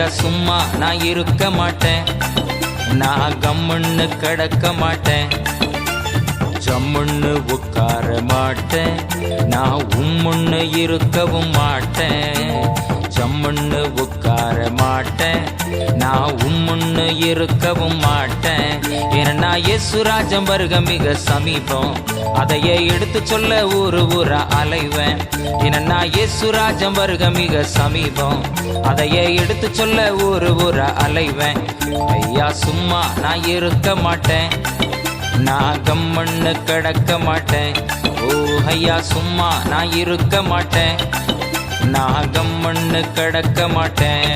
ஐயா சும்மா நான் இருக்க மாட்டேன், நான் கம்முன்னு கிடக்க மாட்டேன், ஜம்முன்னு உட்கார மாட்டேன், நான் உம்முன்னு இருக்கவும் மாட்டேன், ஜம்முன்னு உட்கார மாட்டேன், நான் உம்முன்னு இருக்கவும் மாட்டேன். ஏன்னா இயேசுராஜம் வருக மிக சமீபம், அதையே எடுத்து சொல்ல ஊரு ஊரா அலைவேன். ஏன்னா இயேசுராஜம் வருக மிக சமீபம், அதையே எடுத்து சொல்ல ஊரு ஊரா அலைவேன். ஐயா சும்மா நான் இருக்க மாட்டேன், நான் கம்முன்னு கிடக்க மாட்டேன். ஓ ஐயா சும்மா நான் இருக்க மாட்டேன், நான் கம்முன்னு கிடக்க மாட்டேன்.